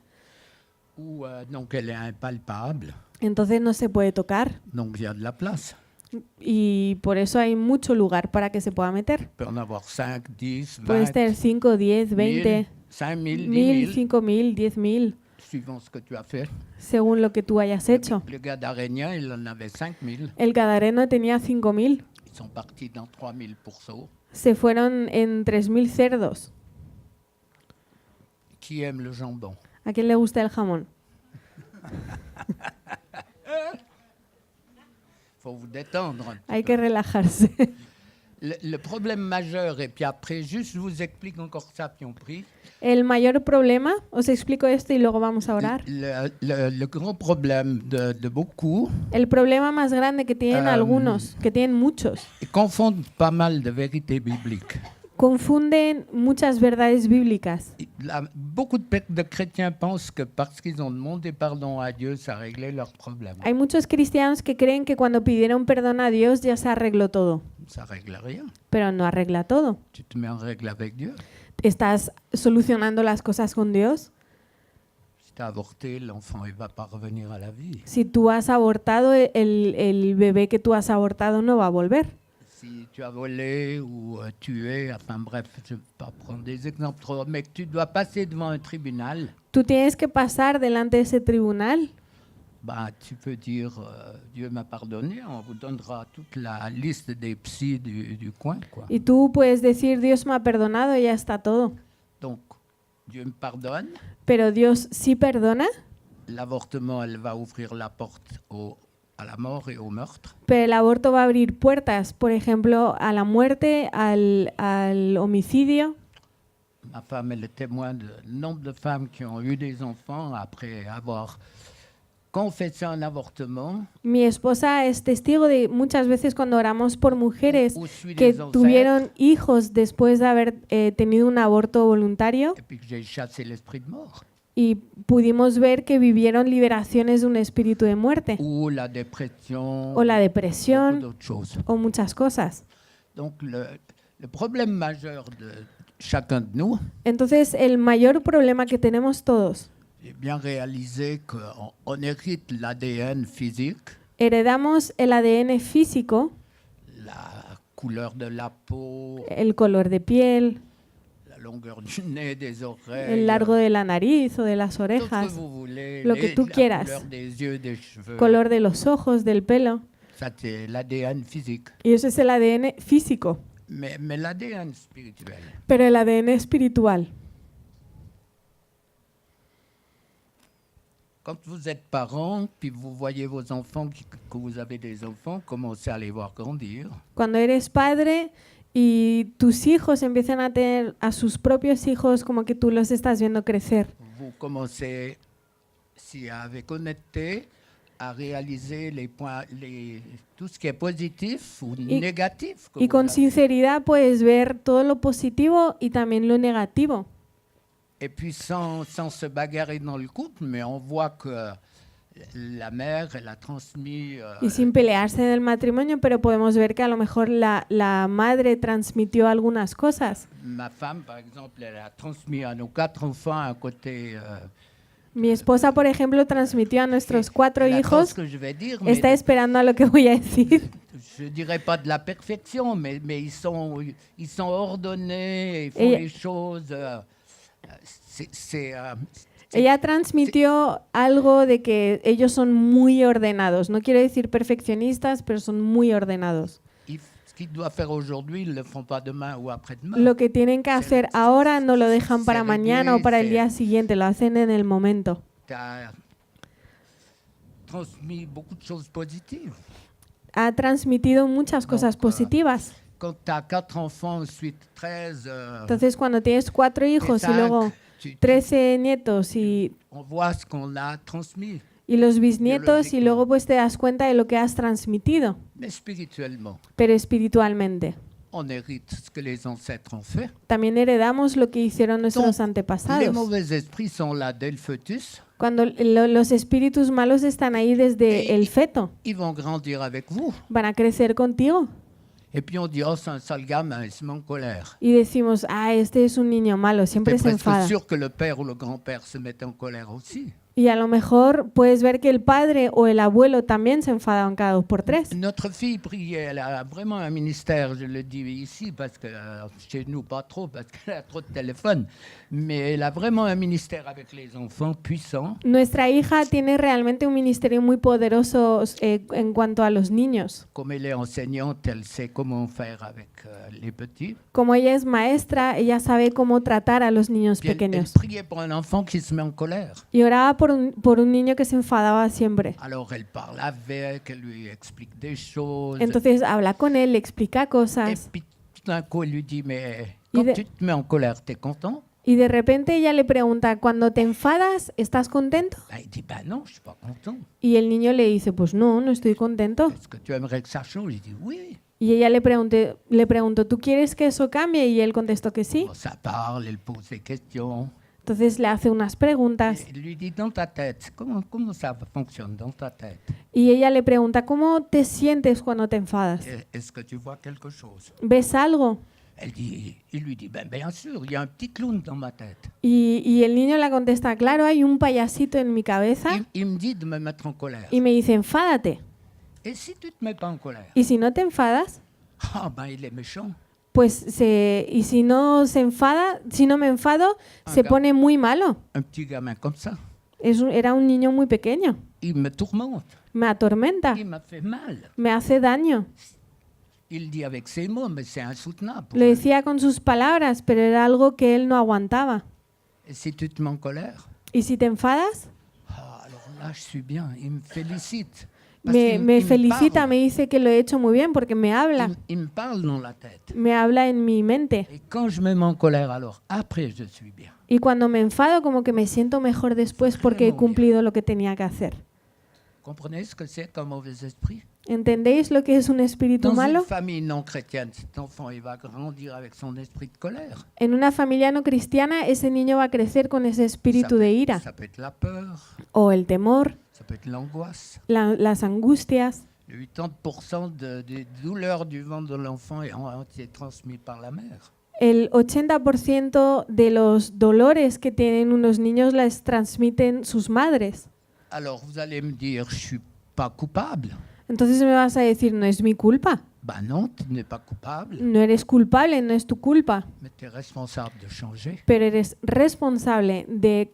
Ou donc elle est impalpable, entonces no se puede tocar donc il y a de la place. y por eso hay mucho lugar para que se pueda meter. Il peut en avoir 5, 10, 20, Puedes tener 5, 10, 20, 5000, 1000, 10 000, 5000, 10.000, suivant ce que tu as fait. según lo que tú hayas hecho. Le gars d'Arenia, il en avait 5000. El Gadareno tenía 5.000. Ils sont partis dans 3000 pourceaux. Se fueron en 3.000 cerdos. Qui aime le jambon? ¿A quién le gusta el jamón? Faut vous détendre. un petit Hay peu. que relajarse. Le problème majeur, et puis après, juste je vous explique encore ça, puis on prie. El mayor problema, os explico esto y luego vamos a orar. Le grand problème de beaucoup, El problema más grande que tienen algunos, que tienen muchos, ils confondent pas mal de vérités bibliques. confunden muchas verdades bíblicas. Beaucoup de chrétiens pensent que parce qu'ils ont demandé pardon à Dieu, ça réglait leurs problèmes. Hay muchos cristianos que creen que cuando pidieron perdón a Dios ya se arregló todo, Ça règle rien. pero no arregla todo. Tu te mets en règle avec Dieu. ¿Estás solucionando las cosas con Dios? Si tu as avorté, l'enfant il va pas revenir à la vie. Si tú has abortado, el bebé que tú has abortado no va a volver. Si tu as volé ou tué, enfin bref, je ne vais pas prendre des exemples trop, mais que tu dois passer devant un tribunal, Tú tienes que pasar delante de ese tribunal Bah, tu peux dire Dieu m'a pardonné, on vous donnera toute la liste des psys du coin, quoi. Y tú puedes decir, Dios me ha perdonado y ya está todo. Donc, Dieu me pardonne. Pero Dios sí perdona, L'avortement, elle va ouvrir la porte à la mort et au meurtre. pero el aborto va a abrir puertas, por ejemplo, a la muerte, al homicidio. Ma femme, elle est témoin du nombre de femmes qui ont eu des enfants après avoir confessé un avortement. Mi esposa es testigo de muchas veces cuando oramos por mujeres Ou suit que les tuvieron hijos después de haber tenido un aborto voluntario et puis que j'ai chassé l'esprit de mort. y pudimos ver que vivieron liberaciones de un espíritu de muerte Ou la dépression. o la beaucoup depresión d'autres choses. o muchas cosas. Donc, le problème majeur de chacun de nous, Entonces, el mayor problema que tenemos todos, c'est bien réaliser qu'on hérite l'ADN physique, heredamos el ADN físico, la couleur de la peau, el color de piel, la longueur du nez, des oreilles, el largo de la nariz o de las tout ce que orejas, vous voulez, lo que tú la quieras. couleur des yeux, des cheveux. color de los ojos, del pelo. Ça, c'est l'ADN physique. Y eso es el ADN físico. Mais l'ADN spirituel, Pero el ADN espiritual, quand vous êtes parent, puis vous voyez vos enfants, que vous avez des enfants, commencez à les voir grandir. cuando eres padre y tus hijos empiezan a tener a sus propios hijos, como que tú los estás viendo crecer. Vous commencez, si avec honnêteté, à réaliser les points, tout ce qui est positif ou négatif. que Y vous con avez. sinceridad puedes ver todo lo positivo y también lo negativo. Et puis sans se bagarrer dans le couple, mais on voit que la mère, elle a transmis Y sin pelearse en el matrimonio, pero podemos ver que a lo mejor la madre transmitió algunas cosas. ma femme, par exemple, elle a transmis à nos 4 enfants un côté. Mi esposa, por ejemplo, transmitió a nuestros 4 elle attend hijos. ce que je vais dire, mais Está esperando a lo que voy a decir. je dirais pas de la perfection, mais ils sont ordonnés, ils font Ella- les choses. Ella transmitió algo de que ellos son muy ordenados. No quiero decir perfeccionistas, pero son muy ordenados. Ce qu'ils doivent faire aujourd'hui, ils ne le font pas demain ou après-demain. Lo que tienen que hacer ahora no lo dejan para se mañana o para el regrese. día siguiente, lo hacen en el momento. Tu as transmis beaucoup de choses positives. Ha transmitido muchas cosas positivas. Quand tu as 4 enfants, ensuite 13, Entonces, cuando tienes 4 hijos y cinq, luego 13 nietos on voit ce qu'on a transmis. y los bisnietos, y luego pues te das cuenta de lo que has transmitido, Mais spirituellement, pero espiritualmente. on hérite ce que les ancêtres ont fait. También heredamos lo que hicieron nuestros Donc, les antepasados. mauvais esprits sont là dès le fœtus. Cuando los espíritus malos están ahí desde el feto, Ils vont grandir avec vous. van a crecer contigo. Et puis on dit, oh, c'est un sale gamin, il se met en colère. Y decimos, ah, este es un niño malo, siempre Tu es se presque enfada. sûr que le père ou le grand-père se mettent en colère aussi. Y a lo mejor puedes ver que el padre o el abuelo también se enfadaban cada 2 por 3. Notre fille priait, elle a vraiment un ministère, je le dis ici, parce que chez nous, pas trop, parce qu'elle a trop de téléphones, mais elle a vraiment un ministère avec les enfants puissant. Nuestra hija tiene realmente un ministerio muy poderoso en cuanto a los niños. Comme elle est enseignante, elle sait comment faire avec les petits. Como ella es maestra, ella sabe cómo tratar a los niños Puis elle pequeños. priait pour un enfant qui se met en colère. Y oraba por un niño que se enfadaba siempre. Alors elle parle avec, elle lui explique des choses. Entonces habla con él, le explica Et cosas. puis tout d'un coup, elle lui dit, mais Y quand de- tu te mets en colère, tu es content? Y de repente ella le pregunta, cuando te enfadas, ¿estás contento? Ben, il dit, ben non, je suis pas content. Y el niño le dice, pues no, no estoy contento. Est-ce que tu aimerais que ça change? Il dit, oui. Y ella le preguntó, ¿tú quieres que eso cambie? Y él contestó que sí. Bon, ça parle, elle pose des questions. Entonces le hace unas preguntas Il lui dit, dans ta tête, comment ça fonctionne dans ta tête? y ella le pregunta, ¿cómo te sientes cuando te enfadas? Est-ce que tu vois quelque chose? ¿Ves algo? Il lui dit, ben, bien sûr, il y a un petit clown dans ma tête. Y el niño le contesta, claro, hay un payasito en mi cabeza Il me dit de me mettre en colère. y me dice, enfádate. Et si tu te mets pas en colère? Y si no te enfadas, Ah, ben, il est méchant. pues y si no se enfada, si no me enfado, se Acá. pone muy malo. Un petit gamin comme ça. Era un niño muy pequeño. il me tourmente, me atormenta, il m'a fait mal. me hace daño. Il dit avec ses mots, mais c'est insoutenable. pour Lo lui. decía con sus palabras, pero era algo que él no aguantaba. Et si tu te mets en colère, ¿Y si te enfadas? alors là, je suis bien. Il me félicite. Me felicita, me dice que lo he hecho muy bien porque me habla, Il me parle dans la tête. me habla en mi mente. Et quand je me mets en colère, alors après, je suis bien. Y cuando me enfado, como que me siento mejor después porque he cumplido lo que tenía que hacer. Comprenez ce que c'est qu'un mauvais esprit? ¿Entendéis lo que es un espíritu Dans malo? une famille non chrétienne, cet enfant, il va grandir avec son esprit de colère. En una familia no cristiana, ese niño va a crecer con ese espíritu de ira, Ça peut être la peur, o el temor, ça peut être l'angoisse. las angustias. Le 80% des douleurs du ventre de l'enfant est transmis par la mère. El 80% de los dolores que tienen unos niños las transmiten sus madres. Alors vous allez me dire, je suis pas coupable. Entonces me vas a decir, no es mi culpa. Ben non, tu n'es pas coupable, No eres culpable, no es tu culpa, mais tu es responsable de changer. pero eres responsable de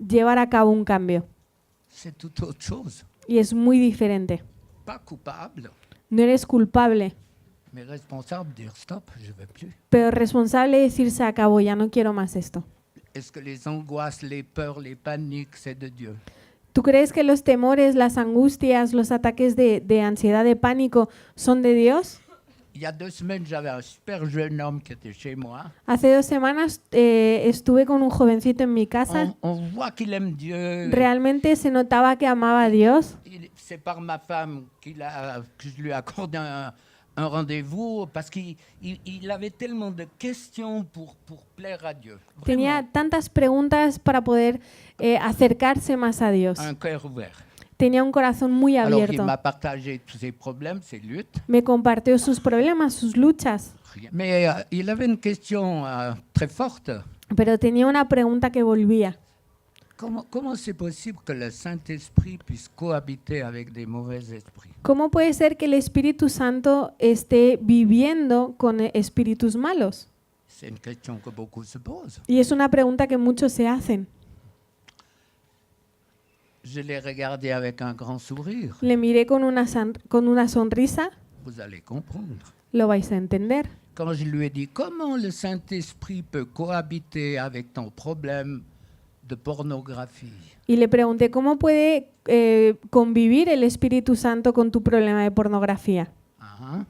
llevar a cabo un cambio. C'est tout autre chose. Y es muy diferente. Pas coupable, No eres culpable, mais responsable de dire stop, je ne veux plus. pero responsable de decir se acabó, ya no quiero más esto. Est-ce que les angoisses, les peurs, les paniques, c'est de Dieu? ¿Tú crees que los temores, las angustias, los ataques de ansiedad, de pánico son de Dios? Il y a 2 semaines, j'avais un super jeune homme qui était chez moi. Hace 2 semanas estuve con un jovencito en mi casa. On voit qu'il aime Dieu. Realmente se notaba que amaba a Dios. C'est par ma femme que je lui accorde un rendez-vous parce qu'il avait tellement de questions pour plaire à Dieu. Tenía tantas preguntas para poder acercarse más a Dios. Un cœur ouvert. Tenía un corazón muy Alors il abierto. m'a partagé tous ses problèmes, ses luttes. Me compartió sus problemas, sus luchas, Mais il avait une question très forte. pero tenía una pregunta que volvía. Comment c'est possible que le Saint-Esprit puisse cohabiter avec des mauvais esprits? ¿Cómo puede ser que el Espíritu Santo esté viviendo con espíritus malos? C'est une question que beaucoup se posent. Y es una pregunta que muchos se hacen. Je l'ai regardé avec un grand sourire. Le miré con una sonrisa, Vous allez comprendre. lo vais a entender. Quand je lui ai dit comment le Saint-Esprit peut cohabiter avec ton problème de pornographie, Y le pregunté, ¿cómo puede convivir el Espíritu Santo con tu problema de pornografía? hein?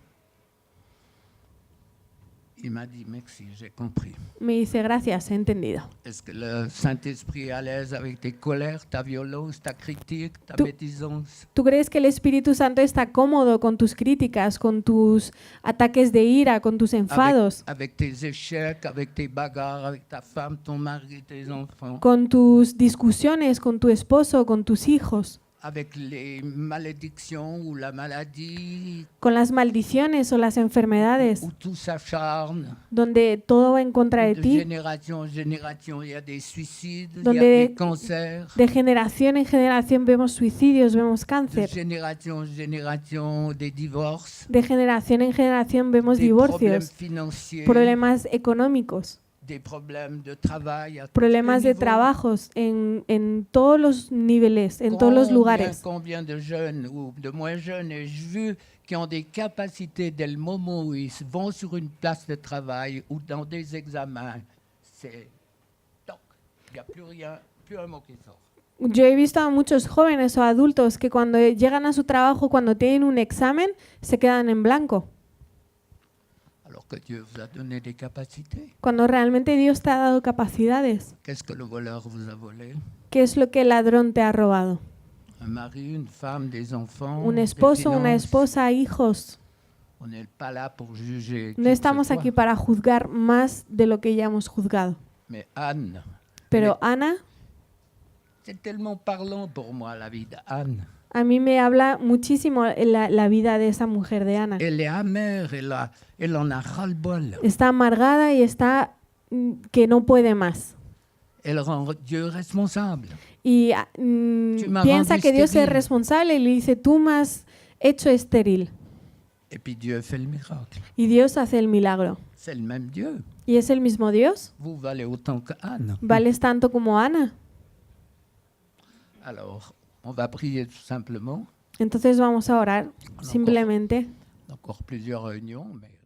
Il m'a dit merci, j'ai compris. Me dice, gracias, he entendido. Est-ce que le Saint-Esprit est à l'aise avec tes colères, ta violence, ta critique, ta Tout- médisance? ¿Tú crees que el Espíritu Santo está cómodo con tus críticas, con tus ataques de ira, con tus enfados, Avec tes échecs, avec tes bagarres, avec ta femme, ton mari, tes enfants, con tus discusiones, con tu esposo, con tus hijos, avec les malédictions ou la maladie, con las maldiciones o las enfermedades, où tout s'acharne? donde todo va en contra de De ti? génération en génération, il y a des suicides, il y a Donde des cancers. de generación en generación vemos suicidios, vemos De cáncer. génération en génération, des divorces, De generación en generación vemos des problèmes divorcios, financiers, problemas económicos, des problèmes de travail, à tous problemas les de niveaux. trabajos en todos los niveles, en todos los lugares. Combien de jeunes ou de moins jeunes ai-je vu qui ont des capacités dès le moment où ils vont sur une place de travail ou dans des examens, c'est toc, il n'y a plus rien, plus un mot qui sort. Yo he visto a muchos jóvenes o adultos que cuando llegan a su trabajo, cuando tienen un examen, se quedan en blanco. Alors que Dieu vous a donné des capacités. Cuando realmente Dios te ha dado capacidades. Qu'est-ce que le voleur vous a volé? ¿Qué es lo que el ladrón te ha robado? Un mari, une femme, des enfants, Un des esposo, una finances. esposa, hijos. On n'est pas là pour juger. qui No que estamos ce soit. aquí para juzgar más de lo que ya hemos juzgado. Mais Anne, Pero Ana, c'est tellement parlant pour moi la vie d'Anne. a mí me habla muchísimo la vida de esa mujer de Ana. Elle est amère, elle en a ras-le-bol. Está amargada y está que no puede más. Elle rend Dieu responsable. Y Tu m'as piensa rendu que Dios es stérile. responsable y le dice, tú me has hecho estéril. Et puis Dieu fait le miracle. Y Dios hace el milagro. C'est le même Dieu. ¿Y es el mismo Dios? Vous valez autant que Anne. ¿Vales tanto como Ana? Alors, On va prier tout simplement. Entonces vamos a orar simplemente. Encore plusieurs réunions, mais